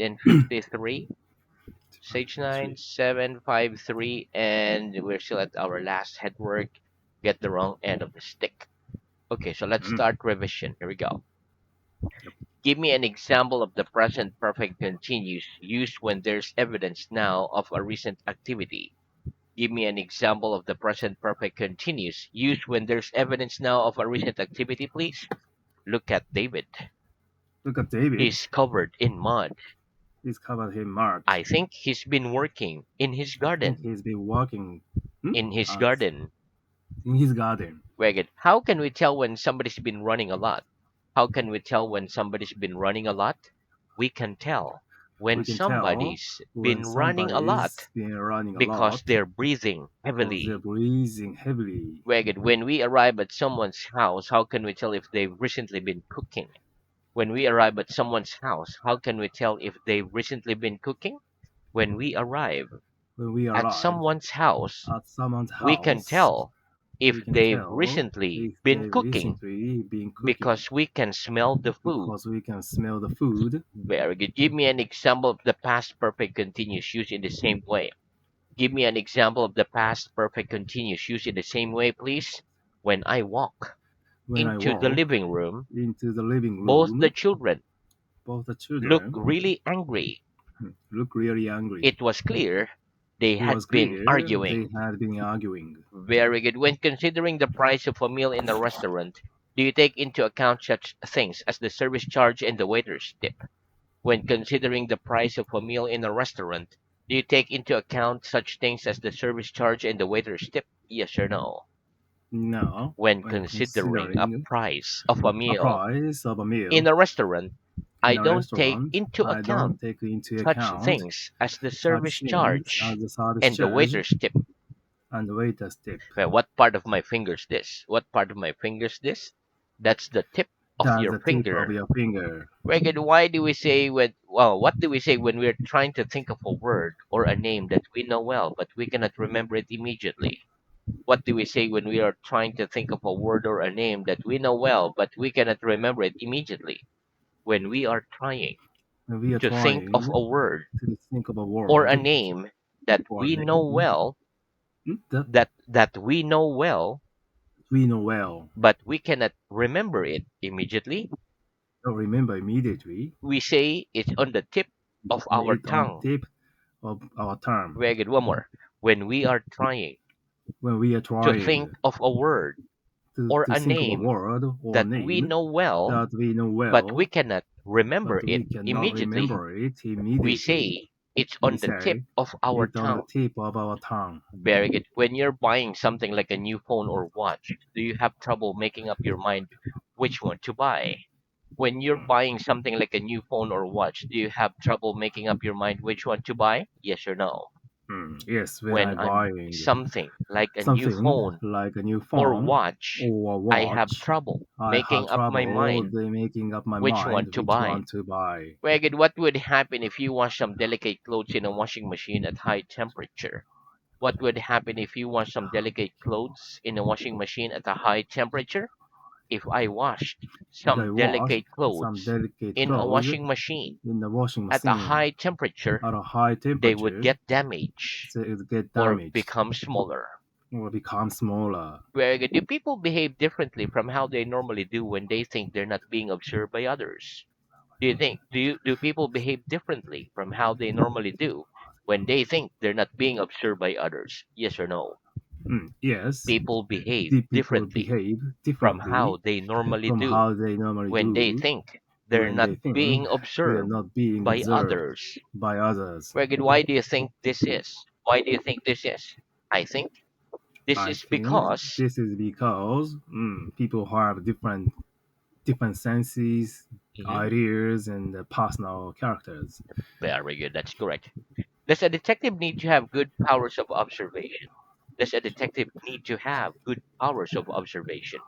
153, stage 9, 3. 753, and we're still at our last headwork. Get the wrong end of the stick. Okay, so let's Mm. start revision. Here we go. Yep. Give me an example of the present perfect continuous used when there's evidence now of a recent activity. Give me an example of the present perfect continuous used when there's evidence now of a recent activity, please. Look at David. Look at David. He's covered in mud. He's covered his mark. I think he's been working in his I think garden. he's been walking In his at, garden. in his garden. Very good. How can we tell when somebody's been running a lot? How can we tell when somebody's been running a lot? We can tell when We can tell somebody's been when running a somebody's lot been running a because lot they're breathing because they're heavily. breathing heavily. Very good. When we arrive at someone's house, how can we tell if they've recently been cooking? When we arrive at someone's house, how can we tell if they've recently been cooking? When we arrive When we at arrive someone's house, at someone's we can house, tell if we can they've tell recently if been they've cooking recently been cooking because we can smell the food. because we can smell the food. Very good. Give me an example of the past perfect continuous used in the same way. Give me an example of the past perfect continuous used in the same way, please. When I walk When I into the walk living room, into the living both the room, children both the look children really angry. look really angry. It was clear they It was had been clear they arguing. had been arguing. Very good. When considering the price of a meal in a restaurant, do you take into account such things as the service charge and the waiter's tip? When considering the price of a meal in a restaurant, do you take into account such things as the service charge and the waiter's tip? Yes or no? Now, When when considering a considering price of a a meal price of a in meal a restaurant, I in a don't take restaurant, into I don't account take into such account things as the such service things charge as the service and the charge waiter's tip. and the waiter's tip. Well, what part of my finger's this? What part of my finger's this? That's the tip of That's your the tip of finger. your finger. Very good. Why do we say when? Well, what do we say when we're trying to think of a word or a name that we know well, but we cannot remember it immediately? What do we say when we are trying to think of a word or a name that we know well, but we cannot remember it immediately? When we are trying When we are to think of trying a word to think of a or a word name that or we know name well, that that we know well, we know well, but we cannot remember it immediately, don't remember immediately, we say it's on the tip of our it's on tongue. the tip of our tongue. Very good. One more. When we are trying When we are to think trying of a word or to a think of a name word or that we name know well, that we know but we well, cannot remember but it we cannot immediately, remember it we immediately, say it's we on the tip say of our it's on the tongue. tip of our tongue. Very good. When you're buying something like a new phone or watch, do you have trouble making up your mind which one to buy? When you're buying something like a new phone or watch, do you have trouble making up your mind which one to buy? Yes or no? Yes, when When I I'm buying something like a new something phone like a new or phone watch, or a I have watch, trouble I have making up my trouble mind making up my which one mind to which buy. one to buy. Well, good, what would happen if you wash some delicate clothes in a washing machine at high temperature? What would happen if you wash some delicate clothes in a washing machine at a high temperature? If I washed If I some wash delicate some clothes delicate in a clothes washing machine in the washing at a machine high temperature, at a high they would temperature, get damaged so it get or damaged become smaller. or become smaller. Very good. Do people behave differently from how they normally do when they think they're not being observed by others? Do people behave differently from how they normally do when they think they're not being observed by others? Yes or no? Yes, People behave the people differently behave from how differently they normally from do how they normally when they do think they're when not they think being they are observed not being by observed others. by others. Very good. Why do you think this is? Why do you think this is? I think this I is think because this is because people have different senses, Mhm. ideas, and personal characters. Very good. That's correct. Does a detective need to have good powers of observation? Does a detective need to have good powers of observation?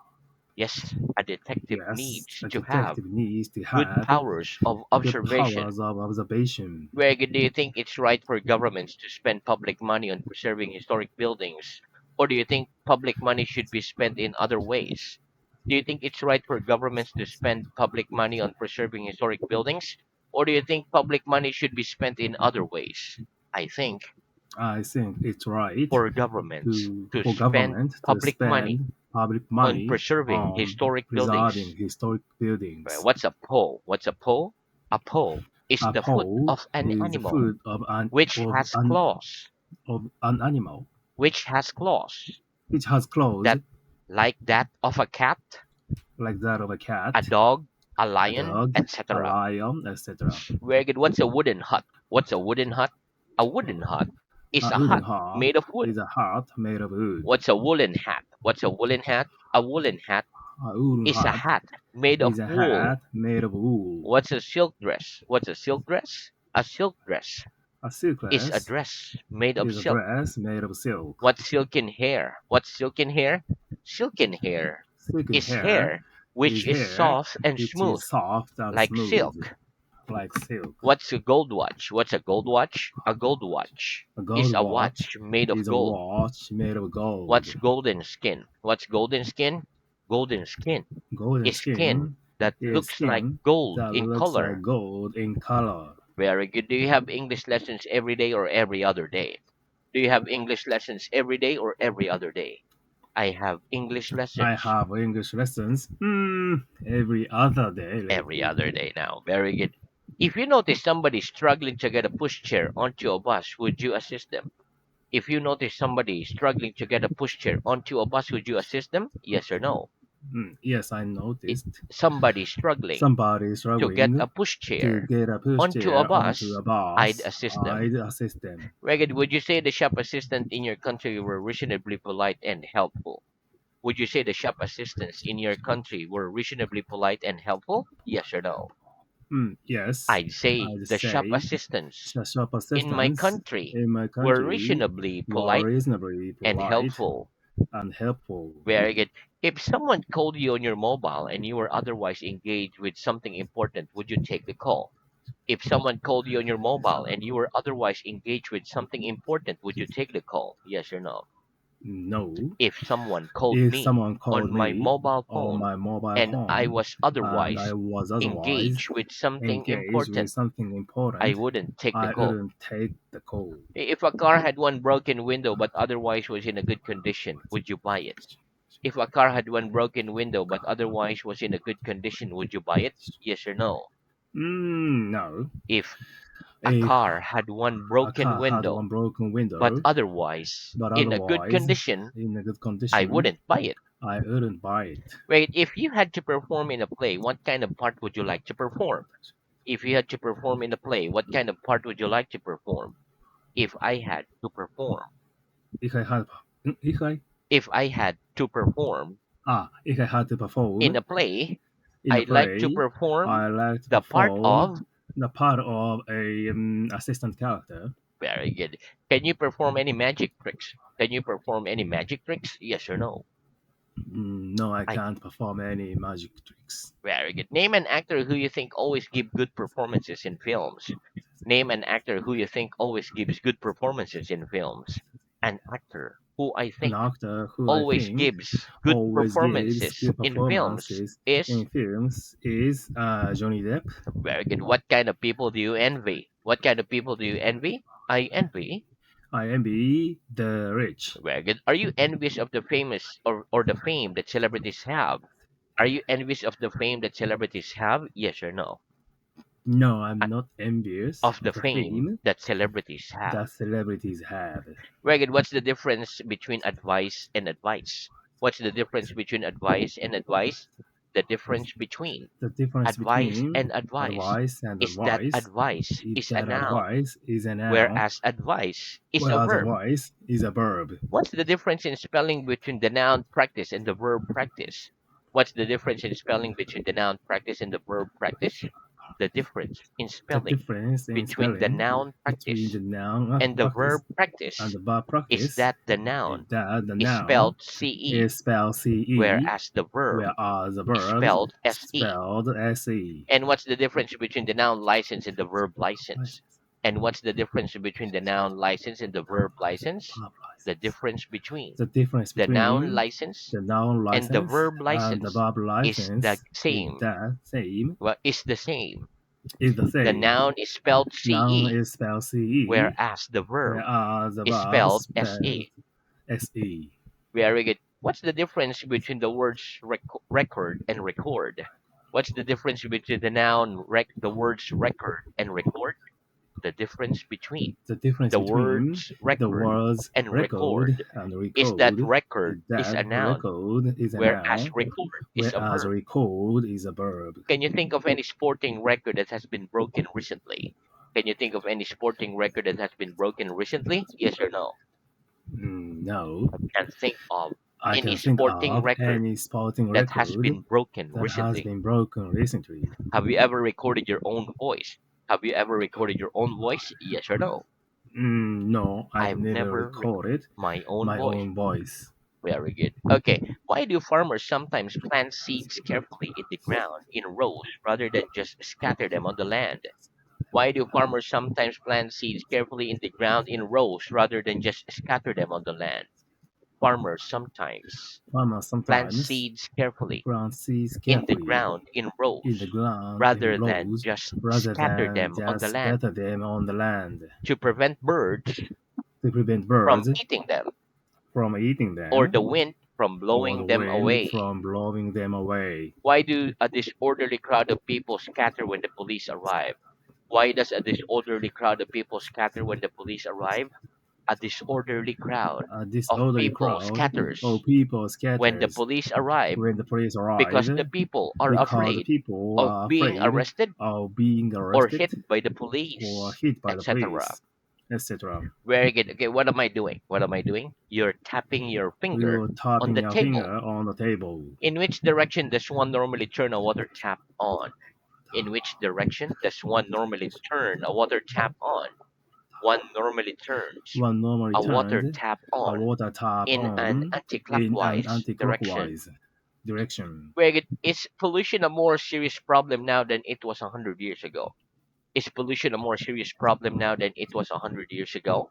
Yes, a detective Yes, needs a to have detective needs to good have powers of good observation. powers of observation. Where do you think it's right for governments to spend public money on preserving historic buildings? Or do you think public money should be spent in other ways? Do you think it's right for governments to spend public money on preserving historic buildings? Or do you think public money should be spent in other ways? I think I think it's right for governments to for spend government to public money spend public on money preserving on historic preserving buildings. historic Right, buildings. what's a pole? What's a pole? A pole is A the foot pole of an is the animal foot which has claws, of an animal which has claws which has claws that like that of a cat, like that of a a cat, dog, a a lion, dog, a etc. lion, etc. Very good. What's a wooden hut? What's a wooden hut? A wooden hut is A a wooden hut heart made of wood. is a heart made of wood. What's a woolen hat? What's a woolen hat? A woolen hat A wooden is a hat hat made of is a wool. hat made of wool. What's a silk dress? What's a silk dress? A silk dress A silk is a dress dress made of is a silk. dress made of silk. What's silken hair? What's silken hair? Silken hair Silken is hair hair which is is hair soft and which smooth is soft and like smooth silk. like silk. What's a gold watch? What's a gold watch? A gold watch A is gold a watch watch made of is a gold. watch made of What's gold. golden skin? What's golden skin? Golden skin Golden is skin skin that is looks like skin gold that in looks like color. gold in color. Very good. Do you have English lessons every day or every other day? Do you have English lessons every day or every other day? I have English I lessons have English lessons every other day every lately. other day now. Very good. If you notice somebody struggling to get a pushchair onto a bus, would you assist them? If you notice somebody struggling to get a pushchair onto a bus, would you assist them? Yes or no? Yes, I I- noticed Somebody struggling somebody to get a struggling to pushchair get a onto a pushchair onto bus, a I'd bus. assist them. I'd assist them. Ragged, would you say the shop assistant in your country were reasonably polite and helpful? Would you say the shop assistants in your country were reasonably polite and helpful? Yes or no? Yes, I'd say I'd the shop say assistants the shop in my assistants country in my were country reasonably were polite reasonably and polite helpful. and helpful. Very good. If someone called you on your mobile and you were otherwise engaged with something important, would you take the call? If someone called you on your mobile and you were otherwise engaged with something important, would you take the call? Yes or no? No, If someone called if me someone on called my me mobile on phone my mobile and I phone was and I otherwise was otherwise engaged with something engaged with important, something I important, wouldn't take the I call. wouldn't take the call. If a car had one broken window but otherwise was in a good condition, would you buy it? If a car had one broken window but otherwise was in a good condition, would you buy it? Yes or no? No. If a If car had one a broken car had window one broken but window, otherwise but in a good otherwise condition, in a good I condition, wouldn't buy it. I wouldn't buy it. Wait, if you had to perform in a play, what kind of part would you like to perform? If you had to perform in a play, what kind of part would you like to perform? If I had to perform. If I had, if I, If I had to perform if I had to in perform a play, in a I'd like to play, perform I like to the part perform of. the part of a assistant character. Very good. Can you perform any magic tricks? Can you perform any magic tricks? Yes or no? No, I I can't perform any magic tricks. Very good. Name an actor who you think always give good performances in films. Name an actor who you think always gives good performances in films. An actor who I An think actor who I always think gives good always gives performances good in films performances is. in films is Johnny Depp. Very good. What kind of people do you envy? What kind of people do you envy? I envy. I envy the rich. Very good. Are you envious of the famous or the fame that celebrities have? Are you envious of the fame that celebrities have? Yes or no? No, Uh, I'm not envious Of the of the fame fame that celebrities have. that celebrities have. Very good. What's the difference between advice and advice? What's the difference between advice and advice? The difference between The difference advice between and advice advice and is that advice advice is is a that noun, advice is a noun, whereas advice is a whereas verb. advice is a verb. What's the difference in spelling between the noun practice and the verb practice? What's the difference in spelling between the noun practice and the verb practice? The difference in The spelling difference in between the spelling noun between practice the noun and the practice verb and practice the verb is practice that the is noun that the is noun spelled CE, is spelled CE, whereas the verb whereas the is verb spelled SE. spelled SE. And what's the difference between the noun license and the verb license? And what's the difference between the noun license and the verb license? The difference between The difference the noun between license the noun and the license verb and the license verb is the license is same. the same. Well, is the same. is the The same. noun is spelled Noun CE, is spelled CE, whereas the verb whereas the is verb spelled spelled SE. SE. Very good. What's the difference between the words record and record? What's the difference between the the words record and record? The difference between The difference the between words the record words and record record and is that recode is record is that a noun, record is a whereas noun, record is a whereas verb. record is a verb. Can you think of any sporting record that has been broken recently? Can you think of any sporting record that has been broken recently? Yes or no? No, Can think of I any can think sporting of record any sporting that has record been broken that has recently. been broken recently. Have you ever recorded your own voice? Have you ever recorded your own voice? Yes or no? No, I've I've never never recorded recorded my own my voice. own voice. Very good. Okay. Why do farmers sometimes plant seeds carefully in the ground in rows rather than just scatter them on the land? Why do farmers sometimes plant seeds carefully in the ground in rows rather than just scatter them on the land? Farmers sometimes Farmers plant sometimes seeds carefully plant seeds in the carefully ground in in the rows ground in rather than rows just rather scatter than them on the just land scatter them on the land to prevent birds to prevent from birds eating them from eating or them the wind from or the blowing them wind away. from blowing them away. Why do a disorderly crowd of people scatter when the police arrive? Why does a disorderly crowd of people scatter when the police arrive? A disorderly crowd A of disorderly people crowd of scatters people when the scatters police arrive when the police because arrive the people are because the afraid people of are being afraid arrested of being or arrested hit by the or police, hit by the etc. police, etc. Very good. Okay, what am I doing? What am I doing? You're tapping your finger You're on tapping the your table. finger on the table. In which direction does one normally turn a water tap on? In which direction does one normally turn a water tap on? One normally turns One normally a water turned tap a on water tap in an on in an anti-clockwise direction. anti-clockwise direction. Where is pollution a more serious problem now than it was 100 years ago? Is pollution a more serious problem now than it was 100 years ago?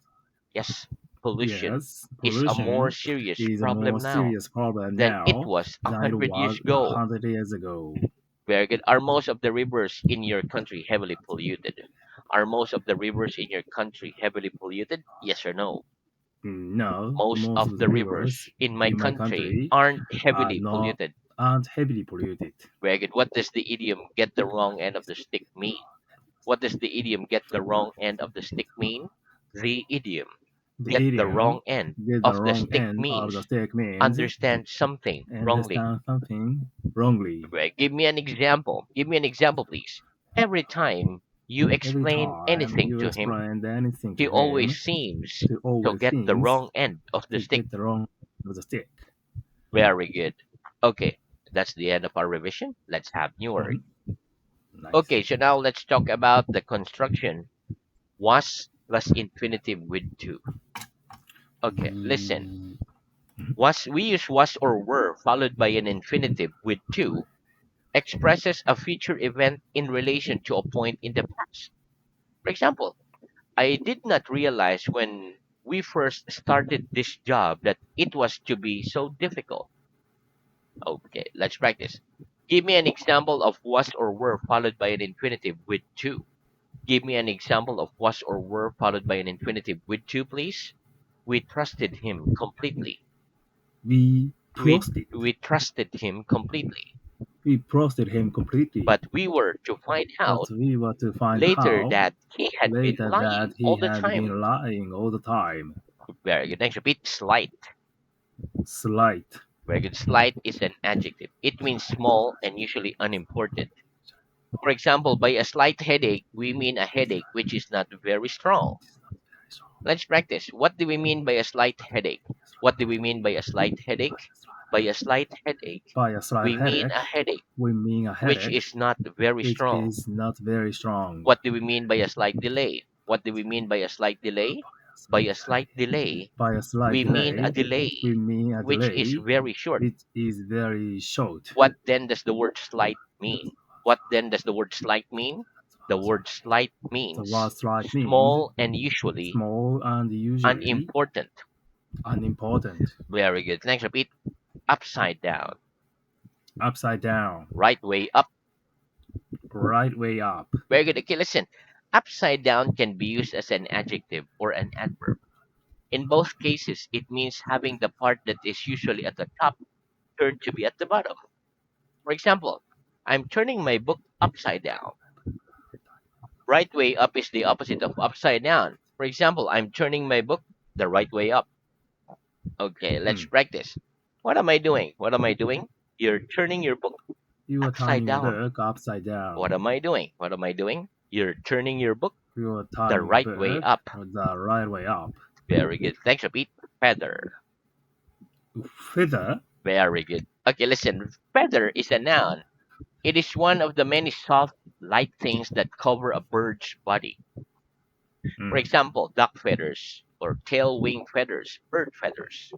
Yes, pollution Yes, is a more pollution serious is a more problem now serious problem than it now was a than it hundred was years a ago. 100 years ago. Very good. Are most of the rivers in your country heavily polluted? Are most of the rivers in your country heavily polluted? Yes or no? No, Most most of of the the rivers rivers in my in my country country aren't are heavily not polluted. aren't heavily polluted. Very good. What does the idiom get the wrong end of the stick mean? What does the idiom get the wrong end of the stick mean? The idiom The get the idiom wrong end get the of the wrong stick end of the means stick means understand something wrongly. understand something wrongly. Right? Give me an example. Give me an example, please. Every time you Every explain time anything you to him, explain anything he to always him, seems he to always get the seems wrong end of the to stick. get the wrong end of the stick. Very good. Okay, that's the end of our revision. Let's have new word. Mhm. Nice. Okay, so now let's talk about the construction was plus infinitive with to. Okay, listen. Mm, Was we use was or were followed by an infinitive with to expresses a future event in relation to a point in the past. For example, I did not realize when we first started this job that it was to be so difficult. Okay, let's practice. Give me an example of was or were followed by an infinitive with to. Give me an example of was or were followed by an infinitive with to, please. We trusted him completely. we We prosted. we trusted him completely. We prosted him completely, But we were to find but out we were to find later out that he had been later that lying he all the had time. been lying all the time. Very good. Next, repeat slight. Slight. Very good. Slight is an adjective. It means small and usually unimportant. For example, by a slight headache, we mean a headache which is not very strong. Let's practice. What do we mean by a slight headache? What do we mean by a slight headache? By a slight headache, By a slight we mean a headache, headache we mean a which headache is not very which strong. is not very strong. What do we mean by a slight delay? What do we mean by a slight delay? By a slight delay, By a slight we mean a delay, we delay mean a which is delay very short. which is very short. What then does the word slight mean? What then does the word slight mean? The word slight The word means slight means small and usually small and usually unimportant. unimportant. Very good. Next, repeat upside down, Upside down, right way up, Right way up. Very good. Okay, listen. Upside down can be used as an adjective or an adverb. In both cases, it means having the part that is usually at the top turned to be at the bottom. For example, I'm turning my book upside down. Right way up is the opposite of upside down. For example, I'm turning my book the right way up. Okay, let's Hmm. practice. What am I doing? What am I doing? You're turning your book You are upside turning your down. book upside What down. am I doing? What am I doing? You're turning your book You are the turning your right way book up. the right way up. Very good. Thanks, Pete. Feather. Feather. Very good. Okay, listen. Feather is a noun. It is one of the many soft, light things that cover a bird's body. For Hmm. example, duck feathers or tail wing feathers, bird feathers.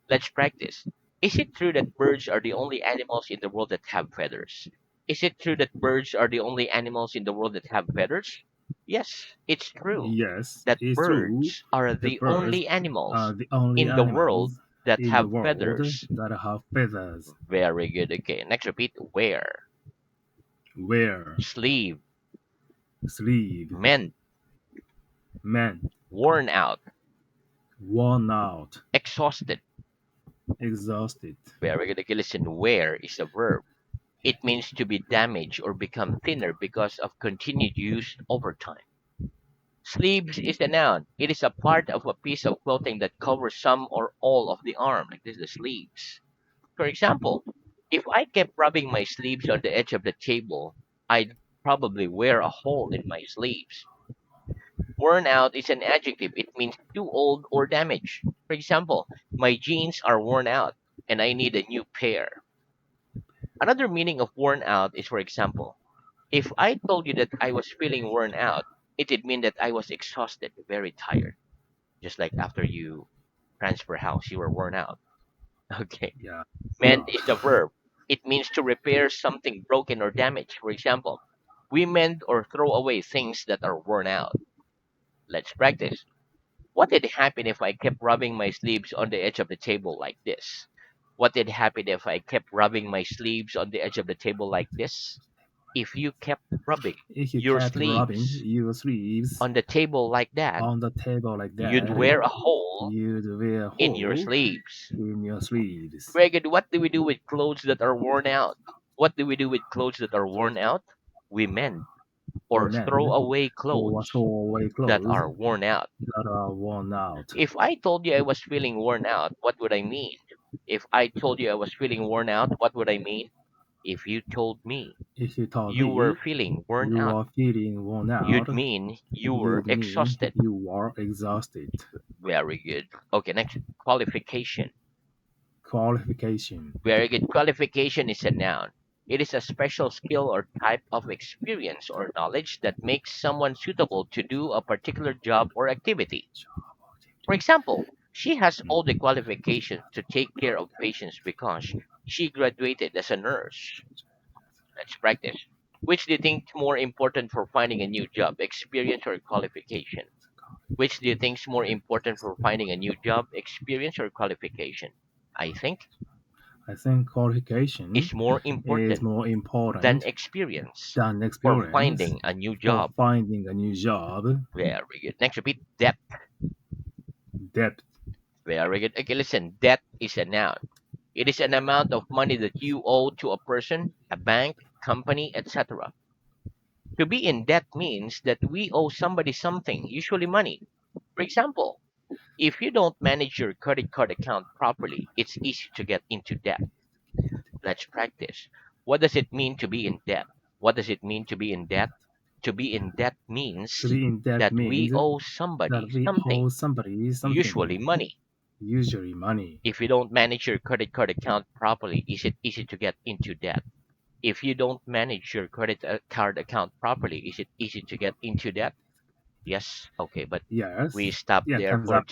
Let's practice. Is it true that birds are the only animals in the world that have feathers? Is it true that birds are the only animals in the world that have feathers? Yes, it's true Yes, that it's true. birds are The the birds only are animals the only in the world animals that in the have world feathers. that have feathers. Very good. Okay, next repeat. Wear, Wear, sleeve, sleeve, mend, man, worn out, worn out, exhausted. exhausted. Very good. Okay, listen. Wear is a verb. It means to be damaged or become thinner because of continued use over time. Sleeves is a noun. It is a part of a piece of clothing that covers some or all of the arm, like this, the sleeves. For example, if I kept rubbing my sleeves on the edge of the table, I'd probably wear a hole in my sleeves. Worn out is an adjective. It means too old or damaged. For example, my jeans are worn out and I need a new pair. Another meaning of worn out is, for example, if I told you that I was feeling worn out, it would mean that I was exhausted, very tired. Just like after you transfer house, you were worn out. Okay. Yeah, Mend is the verb. It means to repair something broken or damaged. For example, we mend or throw away things that are worn out. Let's practice. What did happen if I kept rubbing my sleeves on the edge of the table like this? What did happen if I kept rubbing my sleeves on the edge of the table like this? If you kept rubbing if you your kept rubbing sleeves your sleeves on the table like that, on the table like you'd that, wear a hole you'd wear a in your hole sleeves. in your sleeves. Very good. What do we do with clothes that are worn out? What do we do with clothes that are worn out? We mend We or throw mend away or clothes throw away that clothes are worn out. that are worn out. If I told you I was feeling worn out, what would I mean? If I told you I was feeling worn out, what would I mean? If you told me If you told you were me feeling worn you out, are feeling worn out, you'd mean you were you'd mean exhausted. you are exhausted. Very good. Okay, next. Qualification. Qualification. Very good. Qualification is a noun. It is a special skill or type of experience or knowledge that makes someone suitable to do a particular job or activity. For example, she has all the qualifications to take care of patients because she graduated as a nurse. Let's practice. Which do you think is more important for finding a new job, experience or qualification? Which do you think is more important for finding a new job, experience or qualification? I think I think qualification is more is important more than important experience than for experience finding a new for job. finding a new job. Very good. Next, repeat depth. Depth. Very good. Okay, listen. Debt is a noun. It is an amount of money that you owe to a person, a bank, company, etc. To be in debt means that we owe somebody something, usually money. For example, if you don't manage your credit card account properly, it's easy to get into debt. Let's practice. What does it mean to be in debt? What does it mean to be in debt? To be in debt To means be in debt that we means owe that somebody we something, owe somebody usually something, money. usually money. If you don't manage your credit card account properly, is it easy to get into debt? If you don't manage your card account properly, is it easy to get into debt? Yes. Okay, but we Yes. stop Yeah, there time's for up.